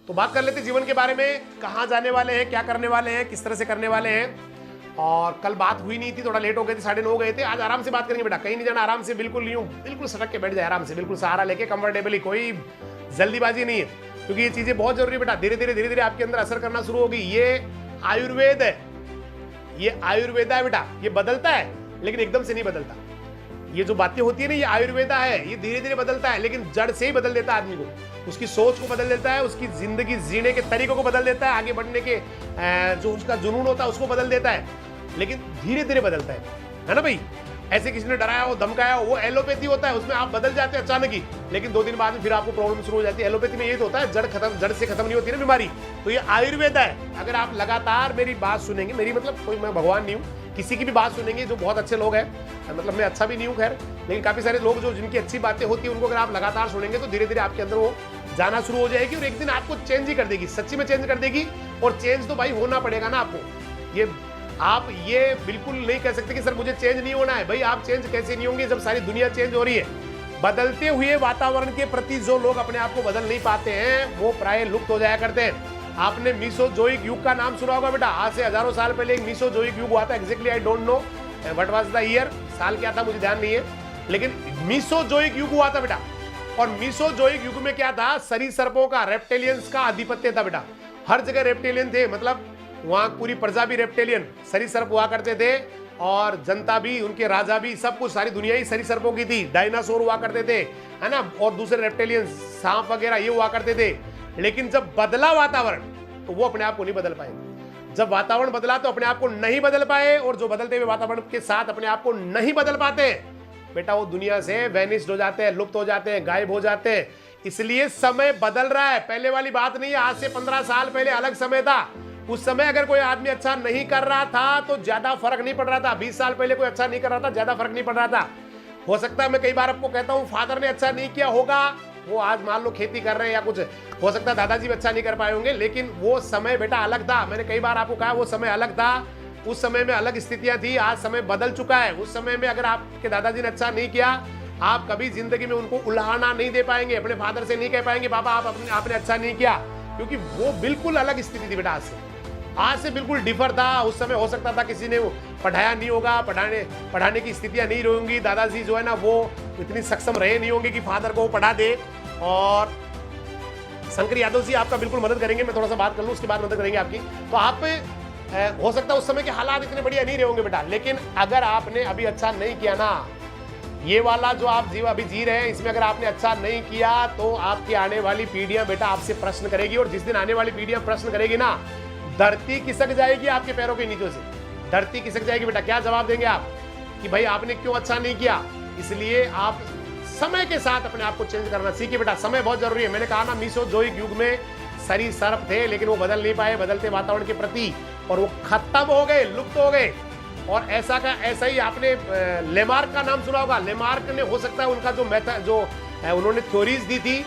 तो बात कर लेते जीवन के बारे में, कहाँ जाने वाले हैं, क्या करने वाले हैं, किस तरह से करने वाले हैं। और कल बात हुई नहीं थी, थोड़ा लेट हो गए थे, 9:30 हो गए थे। आज आराम से बात करेंगे बेटा, कहीं नहीं जाना, आराम से बिल्कुल यूं बिल्कुल सटक के बैठ जाए, आराम से बिल्कुल सहारा लेके कंफर्टेबली, कोई जल्दीबाजी नहीं है, क्योंकि ये चीजें बहुत जरूरी है बेटा। धीरे धीरे आपके अंदर असर करना शुरू होगी। ये आयुर्वेद है, ये आयुर्वेदा है बेटा। ये बदलता है लेकिन एकदम से नहीं बदलता। ये जो बातें होती है ना, ये आयुर्वेदा है, ये धीरे धीरे बदलता है, लेकिन जड़ से ही बदल देता है आदमी को। उसकी सोच को बदल देता है, उसकी जिंदगी जीने के तरीकों को बदल देता है, आगे बढ़ने के जो उसका जुनून होता है उसको बदल देता है, लेकिन धीरे धीरे बदलता है ना भाई। ऐसे किसी ने डराया हो, धमकाया हो, वो एलोपैथी होता है, उसमें आप बदल जाते हैं अचानक ही, लेकिन 2 दिन बाद में फिर आपको प्रॉब्लम शुरू हो जाती है। एलोपैथी में ये तो होता है जड़ से खत्म नहीं होती ना बीमारी। तो ये आयुर्वेद है। अगर आप लगातार मेरी बात सुनेंगे, मेरी मतलब कोई मैं भगवान नहीं हूँ, किसी की भी बात सुनेंगे जो बहुत अच्छे लोग हैं, मतलब मैं अच्छा भी नहीं हूँ खैर, लेकिन काफी सारे लोग जो जिनकी अच्छी बातें होती है उनको अगर आप लगातार सुनेंगे तो धीरे धीरे आपके अंदर वो जाना शुरू हो जाएगी और एक दिन आपको चेंज ही कर देगी, सच्ची में चेंज कर देगी। और चेंज तो भाई होना पड़ेगा ना आपको। ये आप ये बिल्कुल नहीं कह सकते कि सर मुझे चेंज नहीं होना है। भाई आप चेंज कैसे नहीं होंगे जब सारी दुनिया चेंज हो रही है। बदलते हुए वातावरण के प्रति जो लोग अपने आप को बदल नहीं पाते हैं वो प्राय लुप्त हो जाया करते हैं। आपने मीसोजोइक युग का नाम सुना होगा बेटा। आज से हजारों साल पहले एक मीसोजोइक युग हुआ था। Exactly I don't know what was the year, साल क्या था मुझे ध्यान नहीं है, लेकिन मीसोजोइक युग हुआ था बेटा। और मीसोजोइक युग में क्या था, सरीसृपों का, रेप्टिलियंस का आधिपत्य था बेटा। हर जगह रेप्टिलियन थे, मतलब वहां पूरी प्रजा भी रेप्टिलियन सरीसृप हुआ करते थे, और जनता भी, उनके राजा भी, सब कुछ, सारी दुनिया ही सरीसृपों की थी। डायनासोर हुआ करते थे, है ना, और दूसरे रेप्टिलियन, सांप वगैरह ये हुआ करते थे। लेकिन जब बदला वातावरण तो वो अपने आप को नहीं बदल पाए। जब वातावरण बदला तो अपने आप को नहीं बदल पाए, और जो बदलते हुए वातावरण के साथ अपने आप को नहीं बदल पाते बेटा, वो दुनिया से वैनिश्ड हो जाते हैं, लुप्त हो जाते हैं, गायब हो जाते हैं। इसलिए समय बदल रहा है, पहले वाली बात नहीं है। आज से 15 साल पहले अलग समय था। उस समय अगर कोई आदमी अच्छा नहीं कर रहा था तो ज्यादा फर्क नहीं पड़ रहा था। 20 साल पहले कोई अच्छा नहीं कर रहा था, ज्यादा फर्क नहीं पड़ रहा था। हो सकता है, मैं कई बार आपको कहता हूं, फादर ने अच्छा नहीं किया होगा, वो आज मान लो खेती कर रहे हैं या कुछ, हो सकता है दादाजी भी अच्छा नहीं कर पाए होंगे, लेकिन वो समय बेटा अलग था। मैंने कई बार आपको कहा वो समय अलग था। उस समय में अलग स्थितियां थी, आज समय बदल चुका है। उस समय में अगर आपके दादाजी ने अच्छा नहीं किया, आप कभी जिंदगी में उनको उलाहना नहीं दे पाएंगे। अपने फादर से नहीं कह पाएंगे पापा आपने अच्छा नहीं किया, क्योंकि वो बिल्कुल अलग स्थिति थी बेटा। आज से बिल्कुल डिफर था। उस समय हो सकता था किसी ने पढ़ाया नहीं होगा, पढ़ाने की स्थितियां नहीं रही होंगी। दादाजी जो है ना वो इतनी सक्षम रहे नहीं होंगे कि फादर को पढ़ा दे। और शंकर यादव जी आपका बिल्कुल मदद करेंगे, मैं थोड़ा सा बात कर लूँ उसके बाद मदद करेंगे आपकी। तो आप हो सकता है उस समय के हालात इतने बढ़िया नहीं रहे होंगे बेटा, लेकिन अगर आपने अभी अच्छा नहीं किया ना, ये वाला जो आप अभी जी रहे हैं, इसमें अगर आपने अच्छा नहीं किया तो आपकी आने वाली पीढ़ियां बेटा आपसे प्रश्न करेगी। और जिस दिन आने वाली पीढ़ियां प्रश्न करेगी ना, धरती खिसक जाएगी आपके पैरों के नीचे से, धरती खिसक जाएगी बेटा। क्या जवाब देंगे आप कि भाई आपने क्यों अच्छा नहीं किया? इसलिए आप समय के साथ अपने आप को चेंज करना सीखिए बेटा। समय बहुत जरूरी है। मैंने कहा ना, मीसोजोइक युग में सरीसृप थे, लेकिन वो बदल नहीं पाए बदलते वातावरण के प्रति, और वो खत्म हो गए, लुप्त हो गए। और ऐसा ही आपने लेमार्क का नाम सुना होगा। लेमार्क ने, हो सकता है उनका जो मेथड, जो उन्होंने थ्योरीज दी थी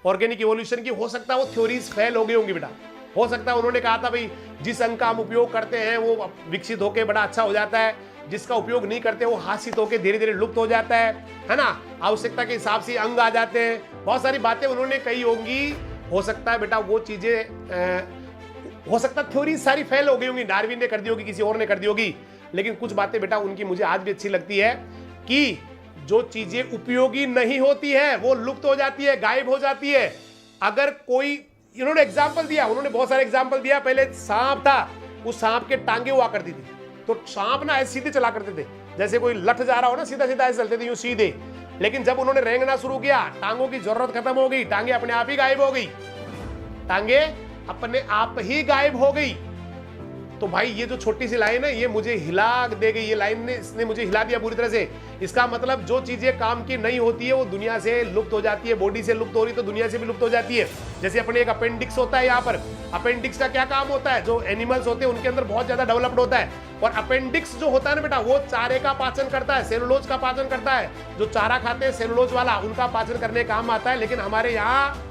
ऑर्गेनिक इवोल्यूशन की, हो सकता है वो थ्योरीज फेल हो गई होंगी बेटा। हो सकता है उन्होंने कहा था भाई जिस अंग का हम उपयोग करते हैं वो विकसित होकर बड़ा अच्छा हो जाता है, जिसका उपयोग नहीं करते वो हासित होकर धीरे धीरे लुप्त हो जाता है ना। आवश्यकता के हिसाब से अंग आ जाते हैं। बहुत सारी बातें उन्होंने कही होंगी। हो सकता है बेटा वो चीजें, हो सकता है थ्योरी सारी फेल हो गई होंगी, डार्विन ने कर दी होगी, किसी और ने कर दी होगी, लेकिन कुछ बातें बेटा उनकी मुझे आज भी अच्छी लगती है कि जो चीजें उपयोगी नहीं होती है वो लुप्त हो जाती है, गायब हो जाती है। अगर कोई, इन्होंने एग्जाम्पल दिया, उन्होंने बहुत सारे एग्जाम्पल दिया। पहले सांप था, उस सांप के टांगे हुआ करती थी, तो सांप ना ऐसे सीधे चला करते थे, जैसे कोई लठ जा रहा हो ना, सीधा सीधा ऐसे चलते थे यूं सीधे। लेकिन जब उन्होंने रेंगना शुरू किया, टांगों की जरूरत खत्म हो गई, टांगे अपने आप ही गायब हो गई, टांगे अपने आप ही गायब हो गई। तो भाई ये जो छोटी सी लाइन है ये मुझे हिला दे गई, ये लाइन ने, इसने मुझे हिला दिया पूरी तरह से। इसका मतलब जो चीजें काम की नहीं होती है वो दुनिया से लुप्त हो जाती है। बॉडी से लुप्त हो रही तो दुनिया से भी लुप्त हो जाती है। जैसे अपने एक अपेंडिक्स होता है, यहाँ पर अपेंडिक्स का क्या काम होता है, जो एनिमल्स होते हैं उनके अंदर बहुत ज्यादा डेवलप्ड होता है। और अपेंडिक्स जो होता है ना बेटा, वो चारे का पाचन करता है, सेलुलोज का पाचन करता है। जो चारा खाते हैं सेलुलोज वाला, उनका पाचन करने काम आता है। लेकिन हमारे यहाँ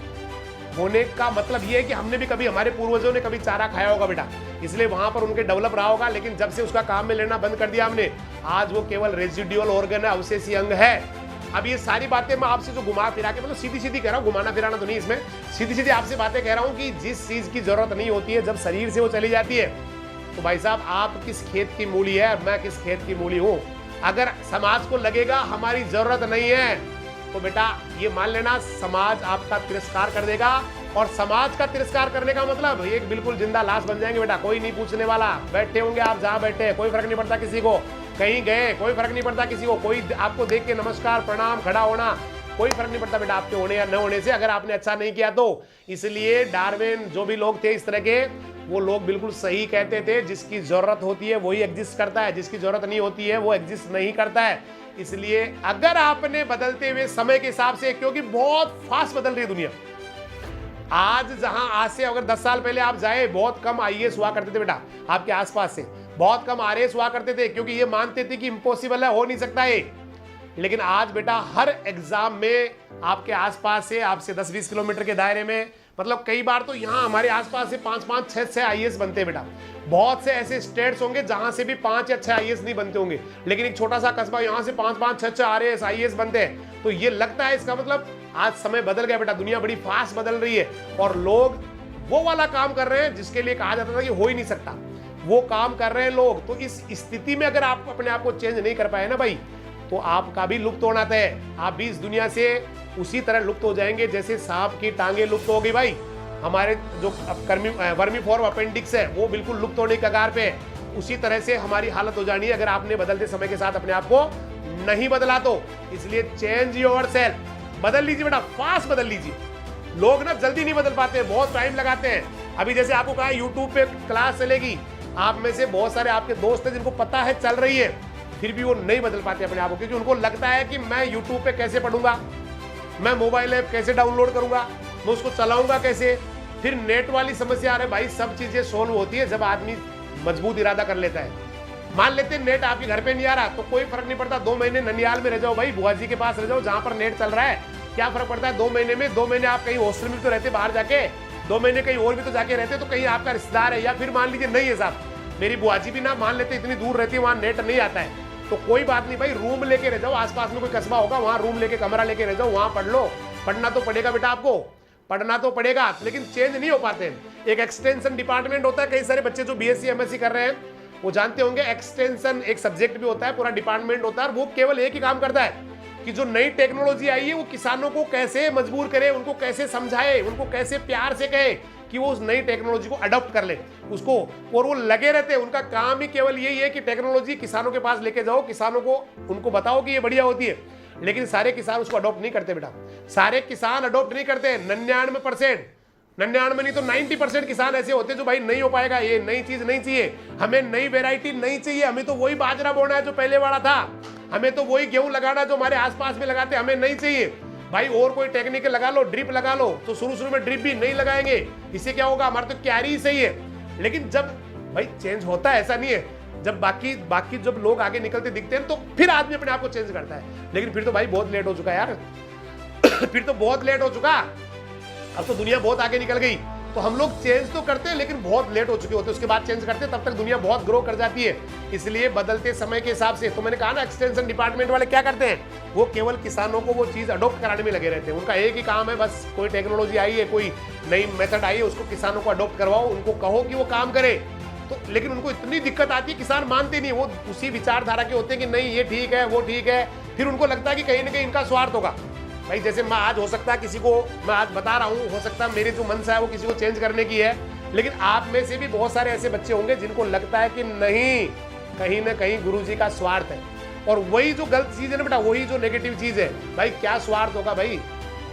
होने का मतलब ये है कि हमने भी कभी, हमारे पूर्वजों ने कभी चारा खाया होगा बेटा, इसलिए वहां पर उनके डेवलप रहा होगा। लेकिन जब से उसका काम में लेना बंद कर दिया हमने, आज वो केवल रेजिडुअल ऑर्गन है, अवशेषी अंग है। अब ये सारी बातें मैं आपसे जो घुमा फिरा के, मतलब सीधी सीधी कह रहा हूँ, घुमाना फिराना तो नहीं इसमें, सीधी सीधी आपसे बातें कह रहा हूँ कि जिस चीज की जरूरत नहीं होती है जब शरीर से वो चली जाती है, तो भाई साहब आप किस खेत की मूली है, मैं किस खेत की मूली हूँ। अगर समाज को लगेगा हमारी जरूरत नहीं है, तो बेटा ये मान लेना समाज आपका तिरस्कार कर देगा। और समाज का तिरस्कार करने का मतलब एक बिल्कुल जिंदा लाश बन जाएंगे बेटा, कोई नहीं पूछने वाला, बैठे होंगे आप जहां बैठे, कोई फर्क नहीं पड़ता किसी को, कहीं गए कोई फर्क नहीं पड़ता किसी को, कोई आपको देख के नमस्कार प्रणाम खड़ा होना कोई फर्क नहीं पड़ता बेटा आपके होने या न होने से, अगर आपने अच्छा नहीं किया तो। इसलिए डार्विन जो भी लोग थे इस तरह के, वो लोग बिल्कुल सही कहते थे, जिसकी जरूरत होती है वही एग्जिस्ट करता है, जिसकी जरूरत नहीं होती है वो एग्जिस्ट नहीं करता है। इसलिए अगर आपने बदलते हुए समय के हिसाब से, क्योंकि बहुत फास्ट बदल रही है दुनिया, आज जहां आज से अगर 10 साल पहले आप जाए, बहुत कम आईएएस हुआ करते थे बेटा आपके आसपास से, बहुत कम आरएएस हुआ करते थे, क्योंकि ये मानते थे कि इम्पॉसिबल है, हो नहीं सकता है। लेकिन आज बेटा हर एग्जाम में आपके आसपास से, आपसे 10-20 किलोमीटर के दायरे में, मतलब कई बार तो यहाँ हमारे आसपास से 5-5, 6-6 आईएएस बनते हैं बेटा। बहुत से ऐसे स्टेट्स होंगे जहां से भी 5 या 6 आईएएस नहीं बनते होंगे, लेकिन एक छोटा सा कस्बा, यहाँ से 5-5, 6-6 आईएएस बनते हैं। तो ये लगता है, इसका मतलब आज समय बदल गया बेटा, दुनिया बड़ी फास्ट बदल रही है, और लोग वो वाला काम कर रहे हैं जिसके लिए कहा जाता था कि हो ही नहीं सकता, वो काम कर रहे हैं लोग। तो इस स्थिति में अगर आप अपने आप को चेंज नहीं कर पाए ना भाई, तो आपका भी लुप्त होना तय है। आप भी इस दुनिया से उसी तरह लुप्त हो जाएंगे जैसे सांप की टांगे लुप्त हो गई भाई। हमारे जो वर्मीफॉर्म अपेंडिक्स है वो बिल्कुल लुप्त होने की कगार पे है, उसी तरह से हमारी हालत हो जानी है अगर आपने बदलते समय के साथ अपने आप को नहीं बदला तो। इसलिए चेंज योरसेल्फ, बदल लीजिए बेटा, फास्ट बदल लीजिए। लोग ना जल्दी नहीं बदल पाते हैं, बहुत टाइम लगाते हैं। अभी जैसे आपको कहा यूट्यूब पे क्लास चलेगी, आप में से बहुत सारे आपके दोस्त हैं जिनको पता है चल रही है, फिर भी वो नहीं बदल पाते अपने आप को, क्योंकि उनको लगता है कि मैं यूट्यूब पे कैसे पढ़ूंगा, मैं मोबाइल ऐप कैसे डाउनलोड करूंगा, मैं उसको चलाऊंगा कैसे। फिर नेट वाली समस्या आ रही है भाई, सब चीजें सोल्व होती है जब आदमी मजबूत इरादा कर लेता है। मान लेते नेट आपके घर पे नहीं आ रहा तो कोई फर्क नहीं पड़ता, 2 महीने ननियाल में रह जाओ भाई, बुआ जी के पास रह जाओ जहां पर नेट चल रहा है, क्या फर्क पड़ता है 2 महीने में। 2 महीने आप कहीं हॉस्टल में तो रहते बाहर जाके, 2 महीने कहीं और भी तो जाके रहते, तो कहीं आपका रिश्तेदार है, या फिर मान लीजिए नहीं है साहब, मेरी बुआ जी भी ना मान लेते इतनी दूर रहती है, वहां नेट नहीं आता है, तो कोई बात नहीं भाई, रूम लेके रह जाओ, आसपास में कोई कस्बा होगा वहां रूम लेके कमरा लेके रह जाओ, वहां पढ़ लो। पढ़ना तो पड़ेगा बेटा आपको, पढ़ना तो पड़ेगा, लेकिन चेंज नहीं हो पाते। एक एक्सटेंशन डिपार्टमेंट होता है, कई सारे बच्चे जो बीएससी एमएससी कर रहे हैं वो जानते होंगे, एक्सटेंशन एक सब्जेक्ट भी होता है, पूरा डिपार्टमेंट होता है, और वो केवल एक ही काम करता है कि जो नई टेक्नोलॉजी आई है वो किसानों को कैसे मजबूर करे, उनको कैसे समझाए, उनको कैसे प्यार से कहे कि वो उस नई टेक्नोलॉजी को अडॉप्ट कर ले उसको, और वो लगे रहते हैं। उनका काम ही केवल यही है कि टेक्नोलॉजी किसानों के पास लेके जाओ, किसानों को उनको बताओ कि ये बढ़िया होती है, लेकिन सारे किसान उसको अडॉप्ट नहीं करते बेटा, सारे किसान अडॉप्ट नहीं करते। 99% 99 नहीं तो 90% किसान ऐसे होते हैं जो भाई नहीं हो पाएगा, ये नई चीज नहीं चाहिए, हमें नई वेराइटी नहीं चाहिए, हमें तो वही बाजरा बोना है जो पहले वाला था, हमें तो वही गेहूं लगाना जो हमारे आसपास में लगाते, हमें नहीं चाहिए भाई और कोई टेक्निकल लगा लो, ड्रिप लगा लो। तो शुरू में ड्रिप भी नहीं लगाएंगे, इससे क्या होगा, हमारे तो कैरी ही सही है। लेकिन जब भाई चेंज होता है, ऐसा नहीं है, जब बाकी जब लोग आगे निकलते दिखते हैं तो फिर आदमी अपने आप को चेंज करता है। लेकिन फिर तो भाई बहुत लेट हो चुका है यार फिर तो बहुत लेट हो चुका, अब तो दुनिया बहुत आगे निकल गई। तो हम लोग चेंज तो करते हैं लेकिन बहुत लेट हो चुके होते हैं, उसके बाद चेंज करते हैं, तब तक दुनिया बहुत ग्रो कर जाती है। इसलिए बदलते समय के हिसाब से, तो मैंने कहा ना एक्सटेंशन डिपार्टमेंट वाले क्या करते हैं, वो केवल किसानों को वो चीज अडॉप्ट कराने में लगे रहते हैं। उनका एक ही काम है, बस कोई टेक्नोलॉजी आई है, कोई नई मेथड आई है, उसको किसानों को अडॉप्ट करवाओ, उनको कहो कि वो काम करे। तो लेकिन उनको इतनी दिक्कत आती है, किसान मानते नहीं, वो उसी विचारधारा के होते हैं कि नहीं ये ठीक है वो ठीक है, फिर उनको लगता है कि कहीं ना कहीं इनका स्वार्थ होगा। भाई जैसे मैं आज हो सकता है किसी को, मैं आज बता रहा हूँ, हो सकता है मेरी जो मनसा है वो किसी को चेंज करने की है, लेकिन आप में से भी बहुत सारे ऐसे बच्चे होंगे जिनको लगता है कि नहीं, कहीं ना कहीं गुरुजी का स्वार्थ है। और वही जो गलत चीज है ना बेटा, वही जो नेगेटिव चीज है, भाई क्या स्वार्थ होगा, भाई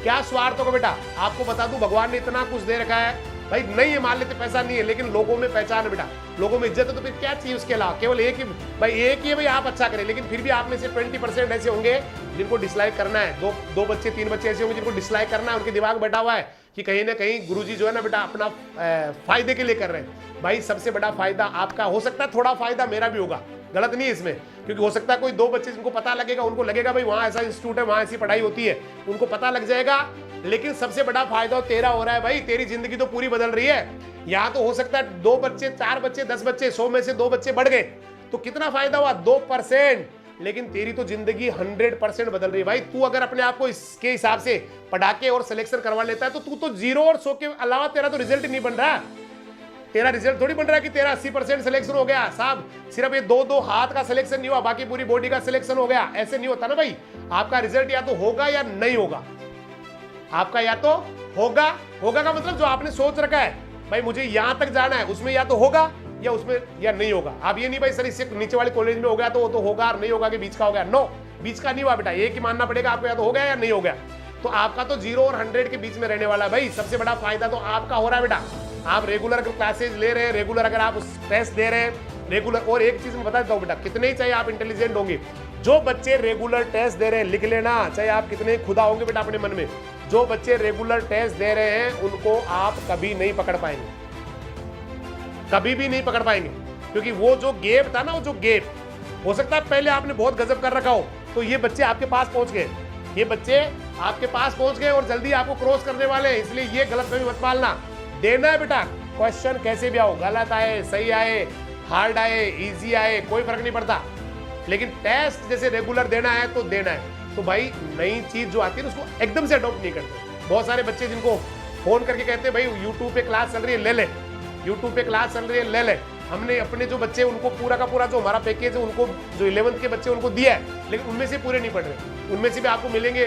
क्या स्वार्थ होगा बेटा। आपको बता दूं, भगवान ने इतना कुछ दे रखा है भाई, नहीं है मान लेते पैसा नहीं है, लेकिन लोगों में पहचान है बेटा, लोगों में इज्जत है, तो फिर क्या चाहिए उसके अलावा। केवल एक ही भाई, एक ही है भाई, आप अच्छा करें। लेकिन फिर भी आप में से 20% ऐसे होंगे जिनको डिसलाइक करना है, दो बच्चे 3 बच्चे ऐसे होंगे जिनको डिसलाइक करना है, उनके दिमाग बैठा हुआ है कि कहीं ना कहीं गुरुजी जो है ना बेटा अपना फायदे के लिए कर रहे हैं। भाई सबसे बड़ा फायदा आपका हो सकता है, थोड़ा फायदा मेरा भी होगा, गलत नहीं है इसमें, क्योंकि हो सकता है कोई 2 बच्चे जिनको पता लगेगा, उनको लगेगा भाई वहां ऐसा इंस्टीट्यूट है, वहां ऐसी पढ़ाई होती है, उनको पता लग जाएगा। लेकिन सबसे बड़ा फायदा तेरा हो रहा है भाई, तेरी जिंदगी तो पूरी बदल रही है। यहां तो हो सकता है 2 बच्चे 4 बच्चे 10 बच्चे 100 में से 2 बच्चे बढ़ गए, तो कितना फायदा हुआ, 2%। लेकिन तेरी तो जिंदगी 100% बदल रही है भाई। तू अगर अपने आप को इसके हिसाब से पढ़ाके और सिलेक्शन करवा लेता है तो तू तो 0 और 100 के अलावा तेरा तो रिजल्ट नहीं बन रहा। तेरा रिजल्ट थोड़ी बन रहा है कि तेरा 80% सिलेक्शन हो गया साहब, सिर्फ ये 2 हाथ का सिलेक्शन नहीं हुआ, बाकी पूरी बॉडी का सिलेक्शन हो गया, ऐसे नहीं होता ना भाई। आपका रिजल्ट या तो होगा या नहीं होगा। आपका या तो होगा का मतलब जो आपने सोच रखा है भाई मुझे यहां तक जाना है, उसमें या तो होगा या उसमें या नहीं होगा। आप ये नहीं भाई सर इससे नीचे वाले कॉलेज में हो गया तो वो तो होगा और नहीं होगा कि बीच का हो गया। नो, बीच का नहीं हुआ बेटा, एक ही मानना पड़ेगा आपको, या तो हो गया या नहीं हो गया। तो आपका तो 0 और 100 के बीच में रहने वाला है भाई। सबसे बड़ा फायदा तो आपका हो रहा है बेटा, आप रेगुलर क्लासेज ले रहे हैं, रेगुलर अगर आप टेस्ट दे रहे हैं रेगुलर। और एक चीज मैं बता देता हूं बेटा, कितने ही चाहिए आप इंटेलिजेंट होंगे, जो बच्चे रेगुलर टेस्ट दे रहे हैं, लिख लेना, चाहे आप कितने खुदा होंगे बेटा अपने मन में, जो बच्चे रेगुलर टेस्ट दे रहे हैं उनको आप कभी नहीं पकड़ पाएंगे, कभी भी नहीं पकड़ पाएंगे। क्योंकि वो जो गैप था ना, वो जो गैप हो सकता है पहले आपने बहुत गजब कर रखा हो, तो ये बच्चे आपके पास पहुंच गए, ये बच्चे आपके पास पहुंच गए और जल्दी आपको क्रॉस करने वाले हैं। इसलिए ये गलतफहमी मत पालना। देना है बेटा क्वेश्चन कैसे भी आओ, गलत आए, सही आए, हार्ड आए, इजी आए, कोई फर्क नहीं पड़ता, लेकिन टेस्ट जैसे रेगुलर देना है तो देना है। तो भाई नई चीज जो आती है ना उसको एकदम से अडॉप्ट नहीं करते। बहुत सारे बच्चे जिनको फोन करके कहते हैं भाई यूट्यूब पे क्लास चल रही है ले ले, यूट्यूब पे क्लास चल रही है ले ले। हमने अपने जो बच्चे उनको पूरा का पूरा जो हमारा पैकेज है उनको जो 11th के बच्चे उनको दिया है, लेकिन उनमें से पूरे नहीं पढ़ रहे। उनमें से भी आपको मिलेंगे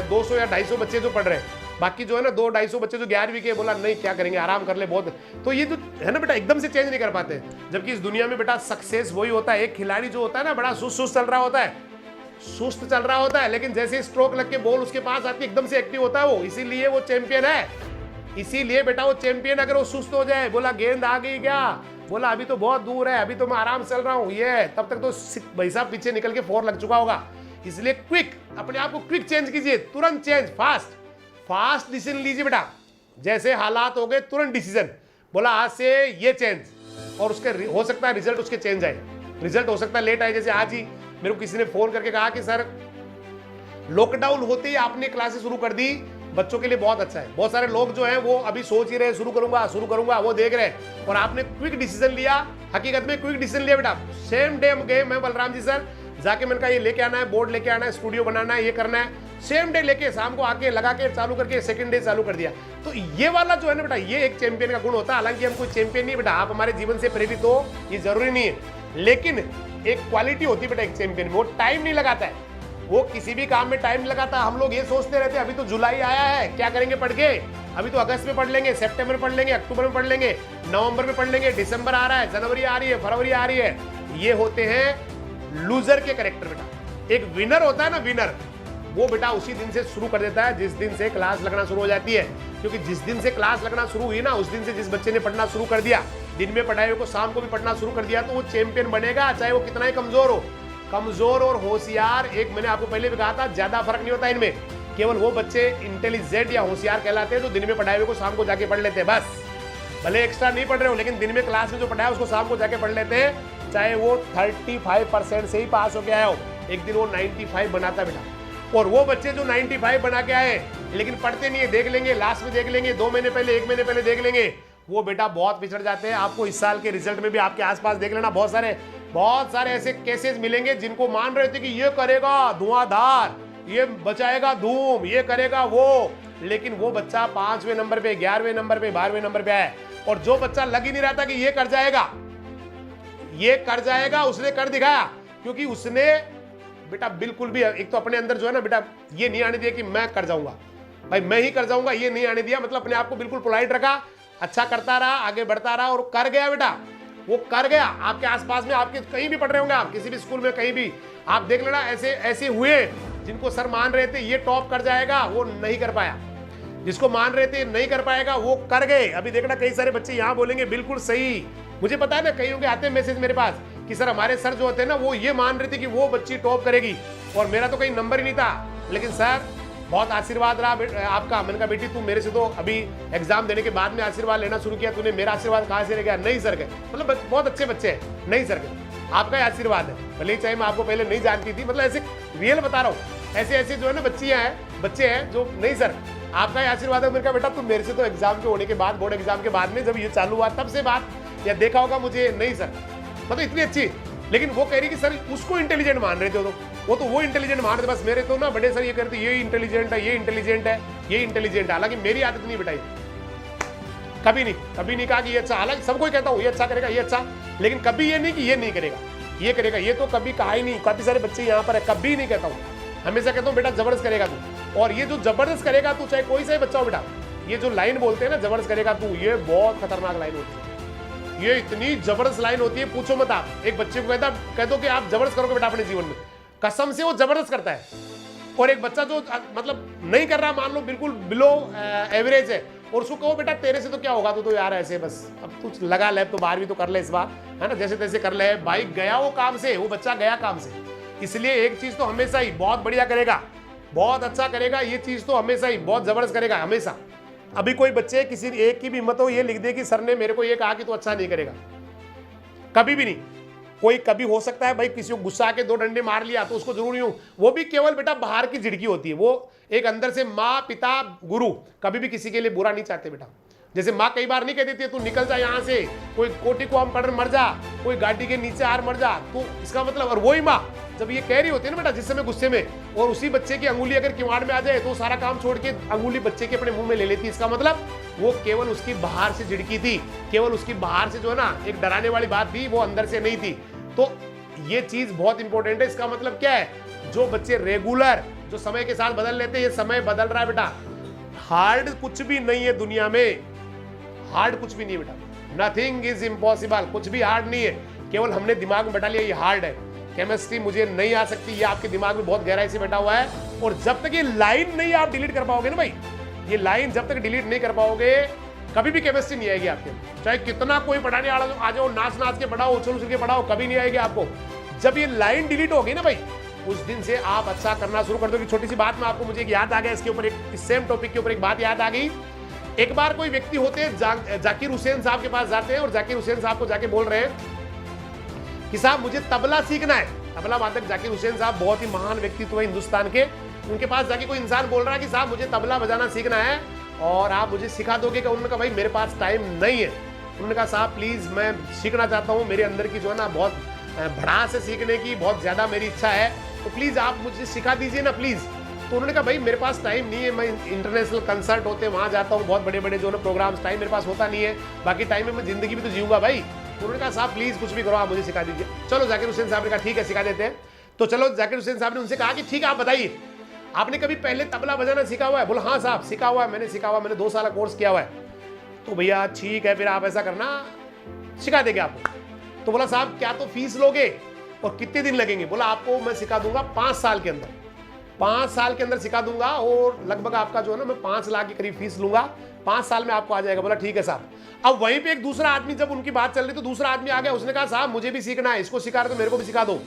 200 या 250 बच्चे जो पढ़ रहे हैं, बाकी जो है ना 200-250 बच्चे जो 11वीं के, बोला नहीं क्या करेंगे, आराम कर ले बहुत। तो ये जो है ना बेटा एकदम से चेंज नहीं कर पाते। जबकि इस दुनिया में बेटा सक्सेस वही होता है, एक खिलाड़ी जो होता है ना बड़ा सुस्त चल रहा होता है, सुस्त चल रहा होता है, लेकिन जैसे स्ट्रोक लग के बॉल उसके पास आती है एकदम से एक्टिव होता है वो, इसीलिए वो चैंपियन है। इसीलिए बेटा वो चैंपियन, अगर वो सुस्त हो जाए, बोला गेंद आ गई क्या, बोला अभी तो बहुत दूर है, अभी तो मैं आराम चल रहा हूँ, ये तब तक तो भाई साहब पीछे निकल के 4 लग चुका होगा। इसलिए क्विक, अपने आप को क्विक चेंज कीजिए, तुरंत चेंज, फास्ट डिसीजन लीजिए बेटा। जैसे हालात हो गए तुरंत डिसीजन, बोला आज से ये चेंज, और उसके हो सकता है रिजल्ट उसके चेंज आए, रिजल्ट हो सकता है लेट आए। जैसे आज ही मेरे को किसी ने फोन करके कहा कि सर लॉकडाउन होते ही आपने क्लासेस शुरू कर दी, बच्चों के लिए बहुत अच्छा है। बहुत सारे लोग जो हैं वो अभी सोच ही रहे शुरू करूंगा, वो देख रहे हैं, और आपने क्विक डिसीजन लिया। हकीकत में क्विक डिसीजन लिया बेटा, सेम डे गए, मैं बलराम जी सर जाके मैंने कहा ये लेके आना है, बोर्ड लेके आना है, स्टूडियो बनाना है, ये करना है, सेम डे लेके शाम को आके लगा के चालू करके सेकंड डे चालू कर दिया। तो ये वाला जो है ना बेटा, ये एक चैंपियन का गुण होता है। हालांकि हम कोई चैंपियन नहीं बेटा, आप हमारे जीवन से प्रेरित हो ये जरूरी नहीं है, लेकिन एक क्वालिटी होती है बेटा एक चैंपियन में, वो टाइम नहीं लगाता है, वो किसी भी काम में टाइम नहीं लगाता। हम लोग ये सोचते रहते हैं अभी तो जुलाई आया है, क्या करेंगे पढ़ के, अभी तो अगस्त में पढ़ लेंगे, सितंबर में पढ़ लेंगे, अक्टूबर में पढ़ लेंगे, नवंबर में पढ़ लेंगे, दिसंबर आ रहा है, जनवरी आ रही है, फरवरी आ रही है। ये होते हैं लूजर के कैरेक्टर बेटा। एक विनर होता है ना, विनर, वो बेटा उसी दिन से शुरू कर देता है जिस दिन से क्लास लगना शुरू हो जाती है। क्योंकि जिस दिन से क्लास लगना शुरू हुई ना, उस दिन से जिस बच्चे ने पढ़ना शुरू कर दिया, दिन में पढ़ाई को शाम को भी पढ़ना शुरू कर दिया, तो वो चैंपियन बनेगा, चाहे वो कितना ही कमजोर हो। कमजोर और होशियार, एक मैंने आपको पहले भी कहा था, ज्यादा फर्क नहीं होता इनमें। केवल वो बच्चे इंटेलिजेंट या होशियार कहलाते हैं जो दिन में पढ़ाई हुए को शाम को जाके पढ़ लेते हैं। बस भले एक्स्ट्रा नहीं पढ़ रहे हो, लेकिन दिन में क्लास में जो पढ़ाया उसको शाम को जाके पढ़ लेते हैं, चाहे वो 35% से ही पास हो गया हो, एक दिन वो 95 बनाता बेटा। और वो बच्चे जो 95 बना के आए लेकिन पढ़ते नहीं है, देख लेंगे लास्ट में, देख लेंगे 2 महीने पहले, 1 महीने पहले देख लेंगे, वो बेटा बहुत पिछड़ जाते हैं। आपको इस साल के रिजल्ट में भी आपके आसपास देख लेना, बहुत सारे ऐसे केसेस मिलेंगे जिनको मान रहे थे कि ये करेगा धुआंधार, ये बचाएगा धूम, ये करेगा वो, लेकिन वो बच्चा 5वें नंबर पे, 11वें नंबर पे, 12वें नंबर पे है। और जो बच्चा लग ही नहीं रहा था कि ये कर जाएगा, उसने कर दिखाया। क्योंकि उसने बेटा बिल्कुल भी, एक तो अपने अंदर जो है ना बेटा, ये नहीं आने दिया कि मैं कर जाऊंगा, भाई मैं ही कर जाऊंगा, ये नहीं आने दिया। मतलब अपने आप को बिल्कुल पोलाइट रखा, अच्छा करता रहा, आगे बढ़ता रहा, और कर गया बेटा, वो कर गया। आपके आसपास में, आपके कहीं भी पढ़ रहे होंगे आप, किसी भी स्कूल में कहीं भी, आप देख लेना ऐसे हुए जिनको सर मान रहे थे ये टॉप कर जाएगा, वो नहीं कर पाया। जिसको मान रहे थे नहीं कर पाएगा, वो कर गए। अभी देखना कई सारे बच्चे यहाँ बोलेंगे बिल्कुल सही, मुझे पता है ना, कई होंगे आते हैं मैसेज मेरे पास कि सर हमारे सर जो होते हैं ना, वो ये मान रहे थे कि वो बच्ची टॉप करेगी और मेरा तो कहीं नंबर ही नहीं था, लेकिन सर बहुत आशीर्वाद रहा आपका। मैंने कहा बेटी तू मेरे से तो अभी एग्जाम देने के बाद में आशीर्वाद लेना शुरू किया, तूने मेरा आशीर्वाद कहाँ से ले गया? नहीं सर गए, मतलब बहुत अच्छे बच्चे हैं, नहीं सर गए, आपका ही आशीर्वाद है। भले ही चाहे मैं आपको पहले नहीं जानती थी, मतलब ऐसे रियल बता रहा हूँ, ऐसे जो है ना बच्चे हैं जो नहीं सर आपका ही आशीर्वाद है। मैंने कहा बेटा तुम मेरे से तो एग्जाम के होने के बाद, बोर्ड एग्जाम के बाद में जब ये चालू हुआ तब से बात या देखा होगा मुझे, नहीं सर, मतलब इतनी अच्छी। लेकिन वो कह रही कि सर उसको इंटेलिजेंट मान रहे थे, तो वो इंटेलिजेंट मान रहे थे, बस मेरे तो ना बड़े सर ये कहते ये इंटेलिजेंट है, ये इंटेलिजेंट है, ये इंटेलिजेंट है। हालांकि मेरी आदत नहीं बिठाई, कभी नहीं कहा कि ये अच्छा, हालांकि सबको कहता हूँ ये अच्छा करेगा, ये अच्छा, लेकिन कभी ये नहीं कि ये नहीं करेगा, ये करेगा, ये तो कभी कहा ही नहीं। काफी सारे बच्चे यहाँ पर है, कभी नहीं कहता हूँ, हमेशा कहता हूँ बेटा जबरदस्त करेगा तू, और ये जो जबरदस्त करेगा तू, चाहे कोई सा ही बच्चा हो बेटा, ये जो लाइन बोलते हैं ना जबरदस्त करेगा तू, ये बहुत खतरनाक लाइन होती है, ये इतनी जबरदस्त लाइन होती है पूछो मत। आप एक बच्चे को कह दो कि आप जबरदस्त करोगे बेटा अपने जीवन में, कसम से वो जबरदस्त करता है। और एक बच्चा जो मतलब नहीं कर रहा, मान लो बिल्कुल बिलो एवरेज है, और उसको कहो बेटा तेरे से तो क्या होगा, तो यार ऐसे बस अब तू लगा ले, तो 12वीं तो कर ले इस बार, है ना, जैसे तैसे कर ले भाई, गया वो काम से, वो बच्चा गया काम से। इसलिए एक चीज तो हमेशा ही बहुत बढ़िया करेगा, बहुत अच्छा करेगा, ये चीज तो हमेशा ही बहुत जबरदस्त करेगा हमेशा। अभी कोई बच्चे किसी एक की भी हिम्मत हो ये लिख दे कि सर ने मेरे को ये कहा कि तू अच्छा नहीं करेगा, कभी भी नहीं। कोई कभी हो सकता है भाई किसी को गुस्सा के 2 डंडे मार लिया तो उसको जरूर यूं, वो भी केवल बेटा बाहर की झिड़की होती है, वो एक अंदर से माँ पिता गुरु कभी भी किसी के लिए बुरा नहीं चाहते बेटा। जैसे माँ कई बार नहीं कह देती है तू निकल जा यहाँ से, कोई कोटी को हम पढ़ मर जा, कोई गाड़ी के नीचे हार मर जा, तो इसका मतलब, और वही माँ जब ये कह रही होती है ना बेटा जिस समय गुस्से में, और उसी बच्चे की अंगुली अगर किवाड़ में आ जाए तो सारा काम छोड़ के अंगुली बच्चे के अपने मुंह में ले लेती है। इसका मतलब वो केवल उसकी बाहर से झिड़की थी, केवल उसकी बाहर से जो है ना एक डराने वाली बात थी, वो अंदर से नहीं थी। तो ये चीज बहुत इंपॉर्टेंट है। इसका मतलब क्या है, जो बच्चे रेगुलर जो समय के साथ बदल लेते हैं, ये समय बदल रहा है बेटा, हार्ड कुछ भी नहीं है दुनिया में, हार्ड कुछ भी नहीं है बेटा, नथिंग इज इम्पॉसिबल, कुछ भी हार्ड नहीं है, केवल हमने दिमाग में बैठा लिया ये हार्ड है। केमिस्ट्री मुझे नहीं आ सकती, ये आपके दिमाग में बहुत गहराई से बैठा हुआ है, और जब तक ये लाइन नहीं आप डिलीट कर पाओगे ना भाई, ये लाइन जब तक डिलीट नहीं कर पाओगे कभी भी केमिस्ट्री नहीं आएगी आपके, चाहे कितना कोई पढ़ाने वाला आ जाओ, नाच नाच के पढ़ाओ, उछल उछल के पढ़ाओ, कभी नहीं आएगी आपको। जब ये लाइन डिलीट होगी ना भाई, उस दिन से आप अच्छा करना शुरू कर दो। कि छोटी सी बात में आपको मुझे एक याद आ गया, इसके ऊपर एक सेम टॉपिक के ऊपर एक बात याद आ गई। एक बार कोई व्यक्ति होते हैं जाकिर हुसैन साहब के पास जाते हैं, और जाकिर हुसैन साहब को जाके बोल रहे हैं कि साहब मुझे तबला सीखना है। तबला वादक जाकिर हुसैन साहब बहुत ही महान व्यक्तित्व है हिंदुस्तान के, उनके पास जाके कोई इंसान बोल रहा है कि साहब मुझे तबला बजाना सीखना है और आप मुझे सिखा दोगे क्या? उन्होंने कहा भाई मेरे पास टाइम नहीं है। उन्होंने कहा साहब प्लीज मैं सीखना चाहता हूँ, मेरे अंदर की जो है ना बहुत भड़ास है सीखने की, बहुत ज्यादा मेरी इच्छा है, तो प्लीज आप मुझे सिखा दीजिए ना प्लीज। तो उन्होंने कहा भाई मेरे पास टाइम नहीं है, मैं इंटरनेशनल कंसर्ट होते हैं वहाँ जाता हूँ, बहुत बड़े बड़े जो है प्रोग्राम्स, टाइम मेरे पास होता नहीं है, बाकी टाइम में मैं जिंदगी भी तो जीऊंगा भाई। तो उन्होंने कहा साहब प्लीज कुछ भी करो आप मुझे सिखा दीजिए। चलो जाकिर हुसैन साहब ने कहा ठीक है सिखा देते हैं। तो चलो जाकिर हुसैन साहब ने उनसे कहा कि ठीक है आप बताइए आपने कभी पहले तबला बजाना सीखा हुआ है? बोला हाँ साहब सीखा हुआ है, मैंने सीखा हुआ, मैंने 2 साल का कोर्स किया हुआ है। तो भैया ठीक है फिर आप ऐसा करना सिखा देंगे आपको। तो बोला साहब क्या तो फीस लोगे और कितने दिन लगेंगे? बोला आपको मैं सिखा दूंगा 5 साल के अंदर, 5 साल के अंदर सिखा दूंगा और लगभग आपका जो है ना मैं 5 लाख के करीब फीस लूंगा, 5 साल में आपको आ जाएगा। बोला ठीक है साहब। अब वहीं पे एक दूसरा आदमी, जब उनकी बात चल रही तो दूसरा आदमी आ गया, उसने कहा साहब मुझे भी सीखना है, इसको सिखा रहे तो मेरे को भी सिखा दो।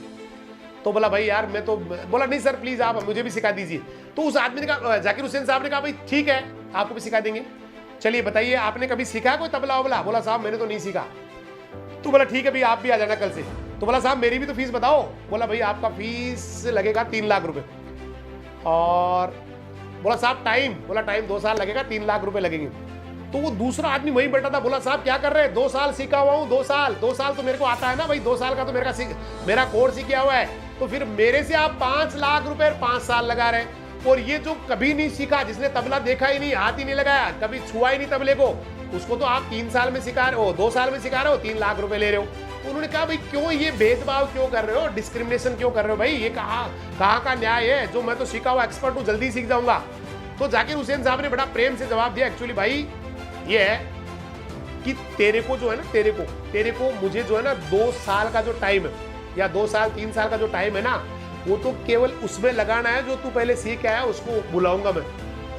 तो बोला भाई यार मैं तो, बोला नहीं सर प्लीज आप मुझे भी सिखा दीजिए। तो उस आदमी ने कहा, जाकिर हुसैन साहब ने कहा भाई ठीक है आपको भी सिखा देंगे, चलिए बताइए आपने कभी सीखा कोई तबला वबला? बोला साहब मैंने तो नहीं सीखा। तो बोला ठीक है भाई आप भी आ जाना कल से। तो बोला साहब मेरी भी तो फीस बताओ। बोला भाई आपका फीस लगेगा 3 लाख रुपए। और बोला साहब टाइम? बोला टाइम 2 साल लगेगा, 3 लाख रुपए लगेंगे। तो वो दूसरा आदमी वहीं बैठा था, बोला साहब क्या कर रहे हैं? 2 साल सीखा हुआ हूँ, 2 साल तो मेरे को आता है ना भाई, 2 साल का तो मेरा कोर्स ही किया हुआ है, तो फिर मेरे से आप 5 लाख रुपए 5 साल लगा रहे हैं। और ये जो कभी नहीं सीखा, जिसने तबला देखा ही नहीं, हाथ ही नहीं लगाया, कभी छुआ ही नहीं तबले को, उसको तो आप 3 साल में सिखा रहे हो, 2 साल में सिखा रहे हो, 3 लाख रुपए ले रहे हो। तो उन्होंने कहा भाई क्यों ये भेदभाव क्यों कर रहे हो, डिस्क्रिमिनेशन क्यों कर रहे हो भाई, ये कहाँ का न्याय है? जो मैं तो सीखा हुआ एक्सपर्ट हूँ, जल्दी सीख जाऊंगा। तो जाकिर हुसैन साहब ने बड़ा प्रेम से जवाब दिया, एक्चुअली भाई ये है कि तेरे को जो है ना, तेरे को मुझे जो है ना 2 साल का जो टाइम है, या 2 साल 3 साल का जो टाइम है ना, वो तो केवल उसमें लगाना है जो तू पहले सीख के आया उसको बुलाऊंगा मैं,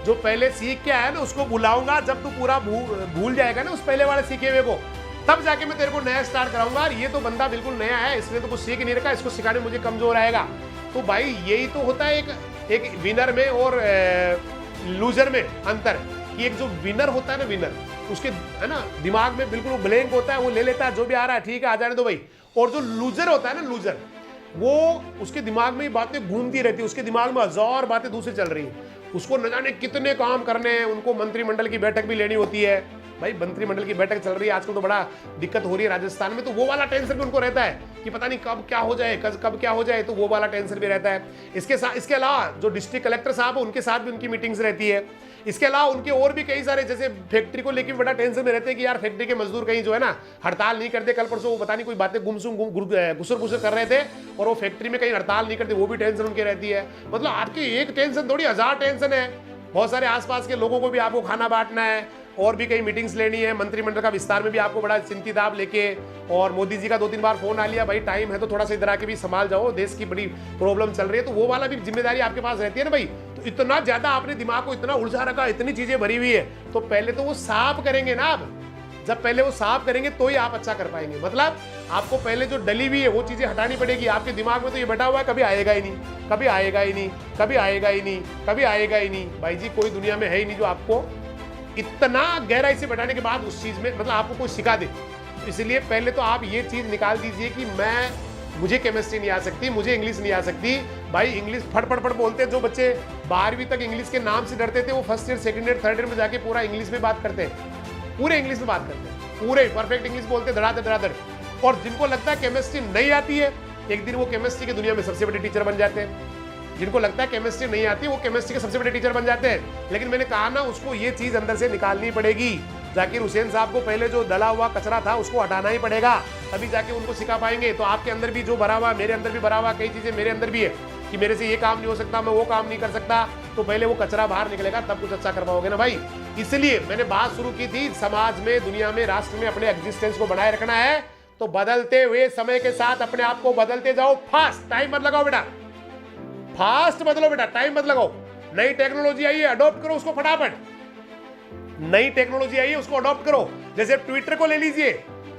जो पहले सीख के आया ना उसको बुलाऊंगा। जब तू पूरा भूल जाएगा ना उस पहले वाले सीखे हुए को, तब जाके मैं तेरे को नया स्टार्ट कराऊंगा। ये तो बंदा बिल्कुल नया है, इसने तो कुछ सीख नहीं रखा, इसको सिखाने में मुझे कमजोर आएगा। तो भाई यही तो होता है एक विनर में और लूजर में अंतर, कि एक जो विनर होता है ना, विनर उसके है ना दिमाग में बिल्कुल ब्लैंक होता है, वो ले लेता है जो भी आ रहा है, ठीक है आ जाने दो भाई। और जो लूजर होता है ना, लूजर, वो उसके दिमाग में बातें घूमती रहती है, उसके दिमाग में 1000 बातें दूसरी चल रही है, उसको न जाने कितने काम करने हैं, उनको मंत्रिमंडल की बैठक भी लेनी होती है, भाई मंत्रिमंडल की बैठक चल रही है आजकल, तो बड़ा दिक्कत हो रही है राजस्थान में, तो वो वाला टेंशन भी उनको रहता है कि पता नहीं कब क्या हो जाए, कब क्या हो जाए, तो वो वाला टेंशन भी रहता है। इसके अलावा जो डिस्ट्रिक्ट कलेक्टर साहब है उनके साथ भी उनकी मीटिंग्स रहती है। इसके अलावा उनके और भी कई सारे, जैसे फैक्ट्री को लेकर बड़ा टेंशन में रहते हैं कि यार फैक्ट्री के मजदूर कहीं जो है ना हड़ताल नहीं करते। कल परसों वो पता नहीं कोई बातें गुसर कर रहे थे और वो फैक्ट्री में कहीं हड़ताल नहीं करते, वो भी टेंशन उनकी रहती है। मतलब आपकी एक टेंशन थोड़ी 1000 टेंशन है। बहुत सारे आसपास के लोगों को भी आपको खाना बांटना है और भी कई मीटिंग्स लेनी है, मंत्रिमंडल का विस्तार में भी आपको बड़ा चिंतित आप लेके, और मोदी जी का 2-3 बार फोन आ लिया, भाई टाइम है तो थोड़ा सा इधर आके भी संभाल जाओ, देश की बड़ी प्रॉब्लम चल रही है, तो वो वाला भी जिम्मेदारी आपके पास रहती है ना भाई। तो इतना ज्यादा आपने दिमाग को इतना उलझा रखा, इतनी चीजें भरी हुई है, तो पहले तो वो साफ करेंगे ना। आप जब पहले वो साफ करेंगे तो ही आप अच्छा कर पाएंगे। मतलब आपको पहले जो डली हुई है वो चीजें हटानी पड़ेगी। आपके दिमाग में तो ये बैठा हुआ है कभी आएगा ही नहीं, कभी आएगा ही नहीं, कभी आएगा ही नहीं, कभी आएगा ही नहीं। भाई जी कोई दुनिया में है ही नहीं जो आपको इतना गहराई से बैठाने के बाद उस चीज में मतलब आपको कोई सिखा दे। तो इसलिए पहले तो आप ये चीज निकाल दीजिए कि मुझे केमिस्ट्री नहीं आ सकती, मुझे इंग्लिश नहीं आ सकती। भाई इंग्लिश फट बोलते हैं। जो बच्चे 12वीं तक इंग्लिश के नाम से डरते थे वो first year, second year, third year में जाके पूरा इंग्लिश में बात करते हैं, पूरे इंग्लिश में बात करते हैं, पूरे परफेक्ट इंग्लिश बोलते धड़ाधड़। और जिनको लगता है केमिस्ट्री नहीं आती है, एक दिन वो केमिस्ट्री की दुनिया में सबसे बड़े टीचर बन जाते हैं। जिनको लगता है केमिस्ट्री नहीं आती वो केमिस्ट्री के सबसे बड़े टीचर बन जाते हैं। लेकिन मैंने कहा ना, उसको ये चीज अंदर से निकालनी पड़ेगी। जाकिर हुसैन साहब को पहले जो दला हुआ कचरा था उसको हटाना ही पड़ेगा, तभी जाके उनको सिखा पाएंगे। तो आपके अंदर भी जो भरा हुआ, मेरे अंदर भी भरा हुआ, कई चीजें मेरे अंदर भी है कि मेरे से ये काम नहीं हो सकता, मैं वो काम नहीं कर सकता, तो पहले वो कचरा बाहर निकलेगा तब कुछ अच्छा कर पाओगे ना भाई। इसलिए मैंने बात शुरू की थी, समाज में, दुनिया में, राष्ट्र में अपने एग्जिस्टेंस को बनाए रखना है तो बदलते हुए समय के साथ अपने आप को बदलते जाओ। फास्ट, टाइम मत लगाओ बेटा, फास्ट बदलो बेटा, टाइम मत लगाओ। नई टेक्नोलॉजी आई है, अडॉप्ट करो उसको फटाफट। नई टेक्नोलॉजी आई है उसको अडॉप्ट करो। जैसे ट्विटर को ले लीजिए,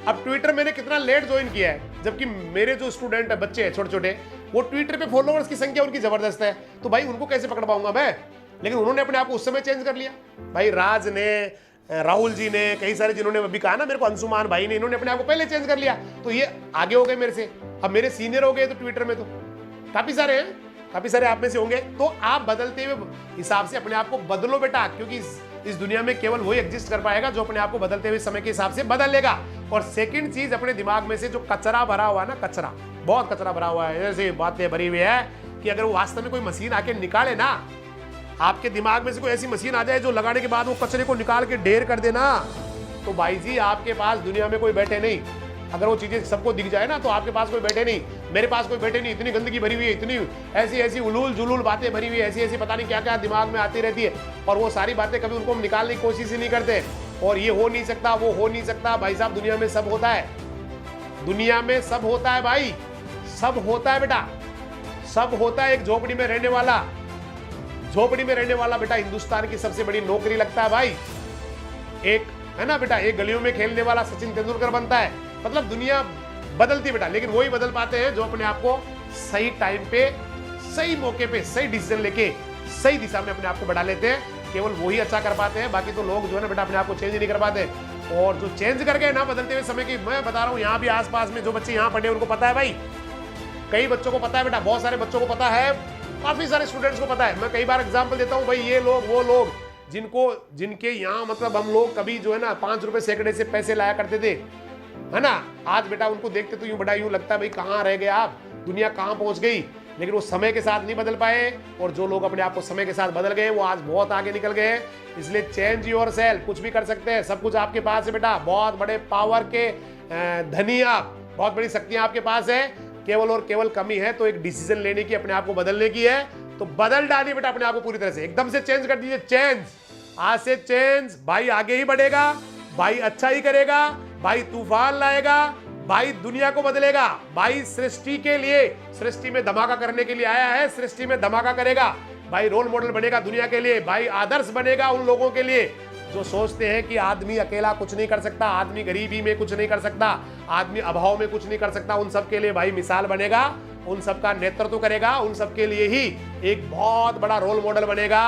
अब ट्विटर मैंने कितना लेट ज्वाइन किया है, जबकि मेरे जो स्टूडेंट है, बच्चे हैं छोटे छोटे, वो ट्विटर पे फॉलोअर्स की संख्या उनकी जबरदस्त है, तो भाई उनको कैसे पकड़ पाऊंगा मैं। लेकिन उन्होंने अपने आप को उस समय चेंज कर लिया। भाई राज ने, राहुल जी ने, कई सारे जिन्होंने अभी कहा ना मेरे को, अंशुमान भाई ने, इन्होंने अपने आप को पहले चेंज कर लिया, तो ये आगे हो गए मेरे से। अब मेरे सीनियर हो गए तो ट्विटर में तो काफी सारे हैं, काफी सारे आप में से होंगे। तो आप बदलते हुए हिसाब से अपने आप को बदलो बेटा, क्योंकि इस दुनिया में केवल वही एग्जिस्ट कर पाएगा जो अपने आप को बदलते हुए समय के हिसाब से बदल लेगा। और सेकंड चीज, अपने दिमाग में से जो कचरा भरा हुआ है ना, कचरा, बहुत कचरा भरा हुआ है, ऐसे बातें भरी हुई है कि अगर वो वास्तव में कोई मशीन आके निकाले ना, आपके दिमाग में से कोई ऐसी मशीन आ जाए जो लगाने के बाद वो कचरे को निकाल के ढेर कर देना, तो भाई जी आपके पास दुनिया में कोई बैठे नहीं। अगर वो चीजें सबको दिख जाए ना तो आपके पास कोई बैठे नहीं, मेरे पास कोई बैठे नहीं। इतनी गंदगी भरी हुई है, इतनी ऐसी उलूल जुलूल बातें भरी हुई है, ऐसी पता नहीं क्या क्या दिमाग में आती रहती है, और वो सारी बातें कभी उनको हम निकालने की कोशिश ही नहीं करते। और ये हो नहीं सकता, वो हो नहीं सकता। भाई साहब दुनिया में सब होता है, दुनिया में सब होता है भाई, सब होता है बेटा, सब होता है। एक झोपड़ी में रहने वाला, झोपड़ी में रहने वाला बेटा हिंदुस्तान की सबसे बड़ी नौकरी लगता है भाई। एक है ना बेटा, एक गलियों में खेलने वाला सचिन तेंदुलकर बनता है। मतलब दुनिया बदलती बेटा, लेकिन वही बदल पाते हैं जो अपने आप को सही टाइम पे, सही मौके पे, सही डिसीजन लेके सही दिशा में अपने आप को बढ़ा लेते हैं। केवल वही अच्छा कर पाते हैं, बाकी तो लोग जो है ना बेटा अपने आप को चेंज नहीं कर पाते। और जो चेंज कर गए ना बदलते हुए समय की, मैं बता रहा हूँ यहाँ भी आसपास में जो बच्चे यहाँ पढ़े उनको पता है भाई, कई बच्चों को पता है बेटा, बहुत सारे बच्चों को पता है, काफी सारे स्टूडेंट्स को पता है। मैं कई बार एग्जाम्पल देता हूँ भाई, ये लोग वो लोग जिनके यहाँ मतलब हम लोग कभी जो है ना 5 रुपए सैकड़े से पैसे लाया करते थे, है ना, आज बेटा उनको देखते तो यूं बड़ा यूं लगता है भाई कहाँ रह गए आप, दुनिया कहाँ पहुंच गई। लेकिन वो समय के साथ नहीं बदल पाए, और जो लोग अपने आप को समय के साथ बदल गए वो आज बहुत आगे निकल गए। इसलिए चेंज योर सेल्फ, कुछ भी कर सकते हैं, सब कुछ आपके पास है बेटा, बहुत बड़े पावर के धनी आप, बहुत बड़ी शक्तियां आपके पास है। केवल और केवल कमी है तो एक डिसीजन लेने की, अपने आप को बदलने की है। तो बदल डालिए बेटा अपने आप को पूरी तरह से, एकदम से चेंज कर दीजिए। चेंज, आज से चेंज, भाई आगे ही बढ़ेगा, भाई अच्छा ही करेगा, भाई तूफान लाएगा, भाई दुनिया को बदलेगा, भाई सृष्टि के लिए, सृष्टि में धमाका करने के लिए आया है, सृष्टि में धमाका करेगा भाई, रोल मॉडल बनेगा दुनिया के लिए भाई, आदर्श बनेगा उन लोगों के लिए जो सोचते हैं कि आदमी अकेला कुछ नहीं कर सकता, आदमी गरीबी में कुछ नहीं कर सकता, आदमी अभाव में कुछ नहीं कर सकता। उन सब के लिए भाई मिसाल बनेगा, उन सब का नेतृत्व करेगा, उन सब के लिए ही एक बहुत बड़ा रोल मॉडल बनेगा।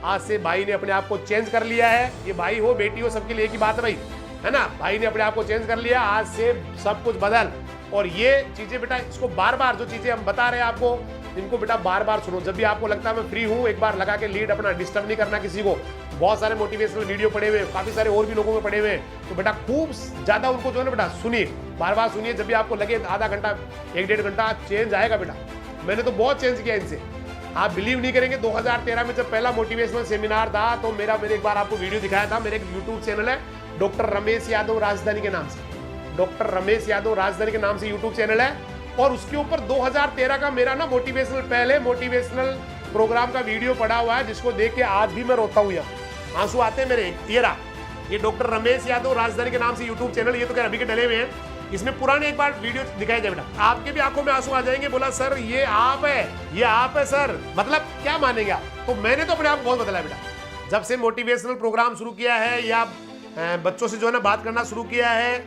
आज से भाई ने अपने आप को चेंज कर लिया है, ये भाई हो बेटी हो सबके लिए एक ही बात है भाई, है ना, भाई ने अपने आप को चेंज कर लिया। आज से सब कुछ बदल, और ये चीजें बेटा इसको बार बार जो चीजें हम बता रहे हैं आपको, इनको बेटा बार बार सुनो। जब भी आपको लगता है मैं फ्री हूँ, एक बार लगा के लीड अपना, डिस्टर्ब नहीं करना किसी को। बहुत सारे मोटिवेशनल वीडियो पड़े हुए, काफी सारे और भी लोगों के पड़े हुए, तो बेटा खूब ज्यादा उनको जो है ना बेटा सुनिए, बार बार सुनिए। जब भी आपको लगे आधा घंटा 1-1.5 घंटा चेंज आएगा बेटा। मैंने तो बहुत चेंज किया इनसे, आप बिलीव नहीं करेंगे। 2013 में जब पहला मोटिवेशनल सेमिनार था तो मैंने एक बार आपको वीडियो दिखाया था। मेरे एक यूट्यूब चैनल है डॉक्टर रमेश यादव राजधानी के नाम से, डॉक्टर रमेश यादव राजधानी के नाम से यूट्यूब चैनल है, और उसके ऊपर 2013 का मेरा ना मोटिवेशनल, पहले मोटिवेशनल प्रोग्राम का वीडियो पड़ा हुआ है, जिसको देख के आज भी मैं रोता हूँ, यहाँ आंसू आते हैं मेरे। ये रहा, ये डॉक्टर रमेश यादव राजधानी के नाम से यूट्यूब चैनल, ये तो क्या अभी के डले हुए हैं, इसमें पुराने एक बार वीडियो दिखाई जाए बेटा, आपके भी आंखों में आंसू आ जाएंगे। बोला सर ये आप है, ये आप है सर, मतलब क्या मानेंगे आप। तो मैंने तो अपने आप बहुत बदला बेटा, जब से मोटिवेशनल प्रोग्राम शुरू किया है या बच्चों से जो है ना बात करना शुरू किया है,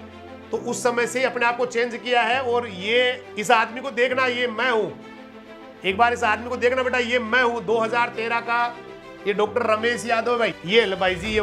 तो उस समय से अपने आप को चेंज किया है। और ये इस आदमी को देखना, ये मैं हूं, एक बार इस आदमी को देखना बेटा, ये मैं हूं 2013 का, ये डॉक्टर रमेश यादव भाई, ये भाई जी,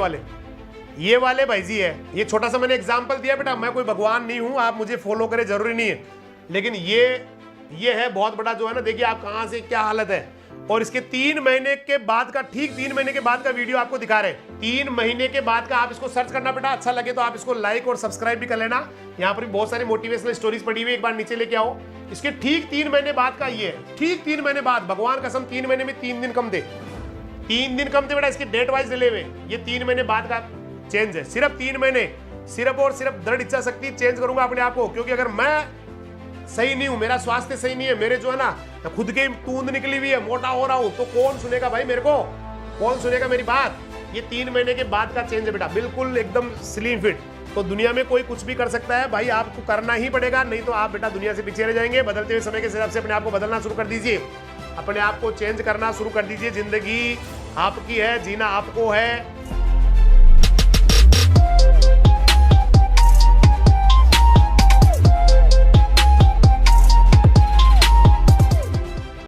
ये वाले भाई जी है। ये छोटा सा मैंने एग्जांपल दिया बेटा, मैं कोई भगवान नहीं हूं, आप मुझे फॉलो करें जरूरी नहीं है, लेकिन ये है बहुत बड़ा जो है ना, देखिए आप कहां से क्या हालत है। और इसके 3 महीने के बाद का, ठीक 3 महीने के बाद का वीडियो आपको दिखा रहे हैं। 3 महीने के बाद का आप इसको सर्च करना बेटा, अच्छा लगे तो आप इसको लाइक और सब्सक्राइब भी कर लेना। यहाँ पर भी बहुत सारी मोटिवेशनल स्टोरीज पड़ी हुई, एक बार नीचे लेके आओ। इसके ठीक 3 महीने बाद का ये है, ठीक 3 महीने बाद, भगवान कसम 3 महीने में 3 दिन कम थे, 3 दिन कम थे बेटा, इसके डेट वाइज ले हुए। ये 3 महीने बाद का चेंज है, सिर्फ 3 महीने, सिर्फ और सिर्फ दृढ़ इच्छा शक्ति चेंज करूंगा अपने आप को। क्योंकि अगर मैं सही नहीं हूं, मेरा स्वास्थ्य सही नहीं है, मेरे जो है ना खुद की तूंद निकली हुई है, मोटा हो रहा हूं, तो कौन सुनेगा भाई मेरे को, कौन सुनेगा मेरी बात। ये 3 महीने के बाद का चेंज है बेटा, बिल्कुल एकदम स्लिम फिट। तो दुनिया में कोई कुछ भी कर सकता है भाई, आपको करना ही पड़ेगा, नहीं तो आप बेटा दुनिया से पीछे रह जाएंगे। बदलते हुए समय के हिसाब से अपने आप को बदलना शुरू कर दीजिए, अपने आप को चेंज करना शुरू कर दीजिए। जिंदगी आपकी है, जीना आपको है,